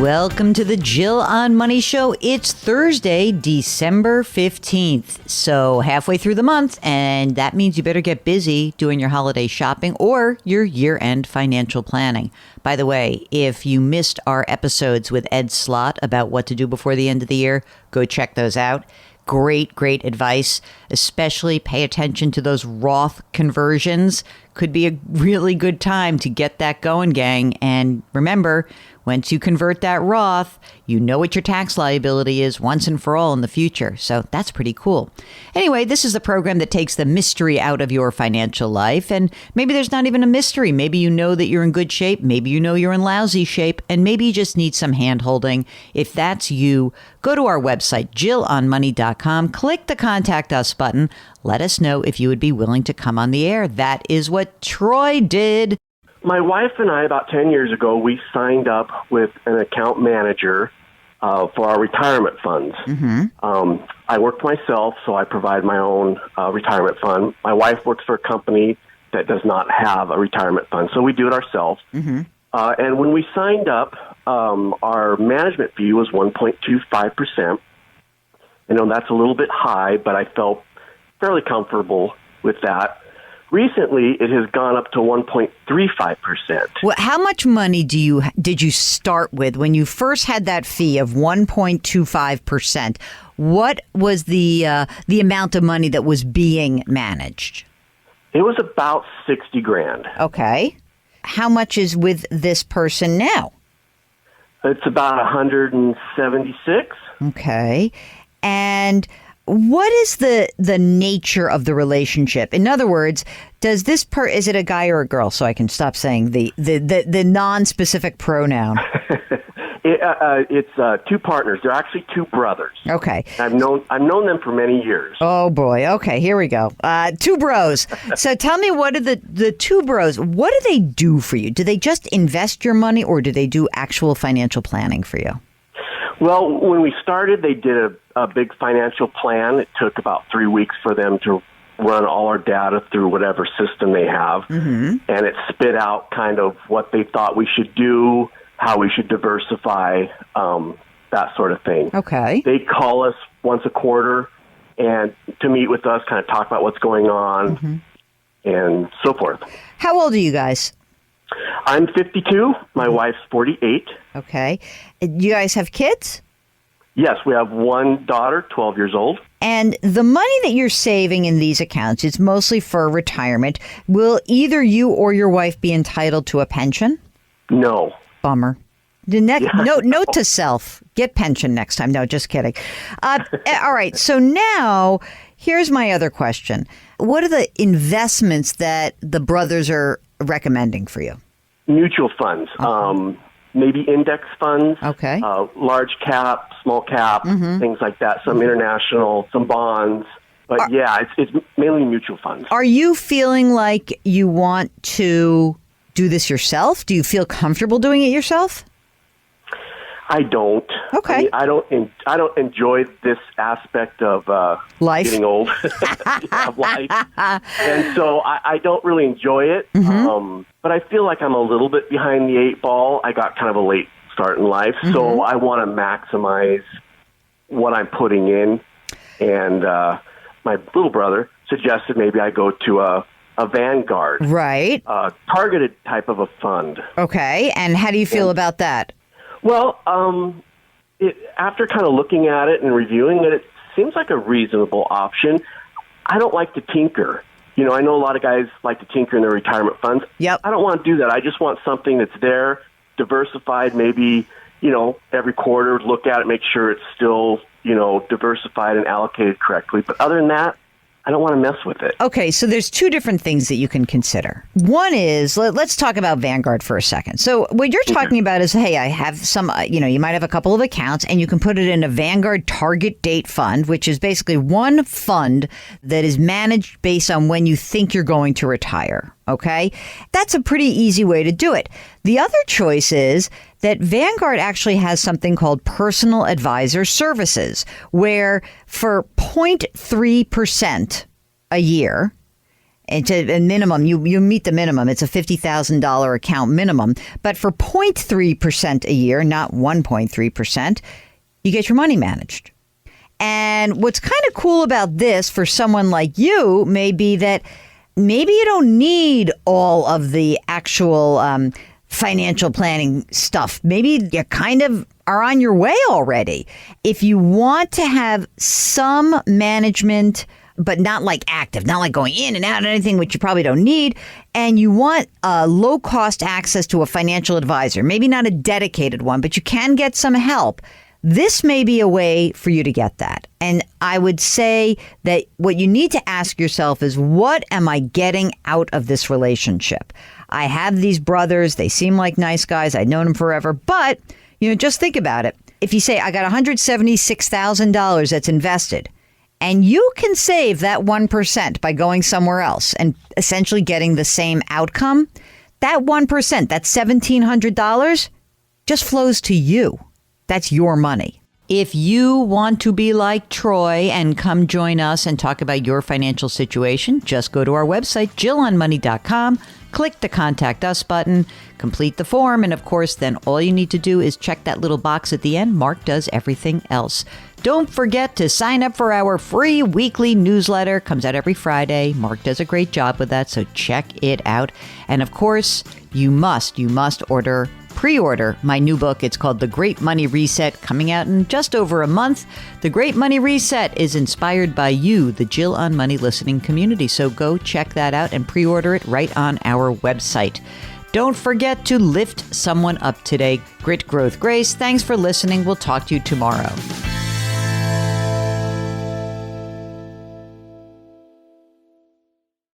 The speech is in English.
Welcome to the Jill on Money Show. It's Thursday, December 15th. So halfway through the month, and that means you better get busy doing your holiday shopping or your year-end financial planning. By the way, if you missed our episodes with Ed Slott about what to do before the end of the year, go check those out. Great advice, especially pay attention to those Roth conversions. Could be a really good time to get that going, gang. And remember, once you convert that Roth, you know what your tax liability is once and for all in the future. So that's pretty cool. Anyway, this is the program that takes the mystery out of your financial life. And maybe there's not even a mystery. Maybe you know that you're in good shape. Maybe you know you're in lousy shape. And maybe you just need some hand holding. If that's you, go to our website, JillOnMoney.com. Click the Contact Us button. Let us know if you would be willing to come on the air. That is what Troy did. My wife and I, about 10 years ago, we signed up with an account manager for our retirement funds. Mm-hmm. I work for myself, so I provide my own retirement fund. My wife works for a company that does not have a retirement fund, so we do it ourselves. Mm-hmm. And when we signed up, our management fee was 1.25%. I know that's a little bit high, but I felt fairly comfortable with that. Recently, it has gone up to 1.35%. Well, how much money did you start with when you first had that fee of 1.25%? What was the amount of money that was being managed? It was about $60,000. Okay. How much is with this person now? It's about 176. Okay. And what is the nature of the relationship? In other words, does this is it a guy or a girl? So I can stop saying the non-specific pronoun. It's two partners. They're actually two brothers. Okay. I've known them for many years. Oh boy. Okay, here we go. Two bros. So tell me, what are the two bros? What do they do for you? Do they just invest your money, or do they do actual financial planning for you? Well, when we started, they did a big financial plan. It took about 3 weeks for them to run all our data through whatever system they have. Mm-hmm. And it spit out kind of what they thought we should do, how we should diversify, that sort of thing. Okay. They call us once a quarter and to meet with us, kind of talk about what's going on, mm-hmm. and so forth. How old are you guys? I'm 52. My wife's 48. Okay. You guys have kids? Yes, we have one daughter, 12 years old. And the money that you're saving in these accounts, it's mostly for retirement. Will either you or your wife be entitled to a pension? No. Bummer. Note to self, get pension next time. No, just kidding. All right. So now here's my other question. What are the investments that the brothers are recommending for you? Mutual funds, maybe index funds, okay, large cap, small cap, mm-hmm. things like that. Some international, some bonds. But it's mainly mutual funds. Are you feeling like you want to do this yourself? Do you feel comfortable doing it yourself? I don't. Okay. I mean, I don't enjoy this aspect of life, getting old, of life, and so I don't really enjoy it. Mm-hmm. But I feel like I'm a little bit behind the eight ball. I got kind of a late start in life, mm-hmm. so I want to maximize what I'm putting in. And my little brother suggested maybe I go to a Vanguard, right? Targeted type of a fund. Okay. And how do you feel about that? Well, after kind of looking at it and reviewing it, it seems like a reasonable option. I don't like to tinker. You know, I know a lot of guys like to tinker in their retirement funds. Yep. I don't want to do that. I just want something that's there, diversified, maybe, every quarter, look at it, make sure it's still, diversified and allocated correctly. But other than that, I don't want to mess with it. Okay, so there's two different things that you can consider. One is, let's talk about Vanguard for a second. So what you're talking about is, hey, I have some, you might have a couple of accounts and you can put it in a Vanguard target date fund, which is basically one fund that is managed based on when you think you're going to retire. Okay, that's a pretty easy way to do it. The other choice is that Vanguard actually has something called personal advisor services, where for 0.3% a year, It's a minimum. You meet the minimum. It's a $50,000 account minimum. But for 0.3% a year, not 1.3%, you get your money managed. And what's kind of cool about this for someone like you may be that maybe you don't need all of the actual financial planning stuff. Maybe you kind of are on your way already. If you want to have some management, but not like active, not like going in and out and anything, which you probably don't need, and you want low cost access to a financial advisor, maybe not a dedicated one, but you can get some help. This may be a way for you to get that. And I would say that what you need to ask yourself is, what am I getting out of this relationship? I have these brothers. They seem like nice guys. I've known them forever. But, just think about it. If you say, I got $176,000 that's invested, and you can save that 1% by going somewhere else and essentially getting the same outcome, that 1%, that $1,700 just flows to you. That's your money. If you want to be like Troy and come join us and talk about your financial situation, just go to our website, JillOnMoney.com, click the Contact Us button, complete the form, and of course, then all you need to do is check that little box at the end. Mark does everything else. Don't forget to sign up for our free weekly newsletter. Comes out every Friday. Mark does a great job with that, so check it out. And of course, you must pre-order my new book. It's called The Great Money Reset, coming out in just over a month. The Great Money Reset is inspired by you, the Jill on Money listening community. So go check that out and pre-order it right on our website. Don't forget to lift someone up today. Grit, growth, grace. Thanks for listening. We'll talk to you tomorrow.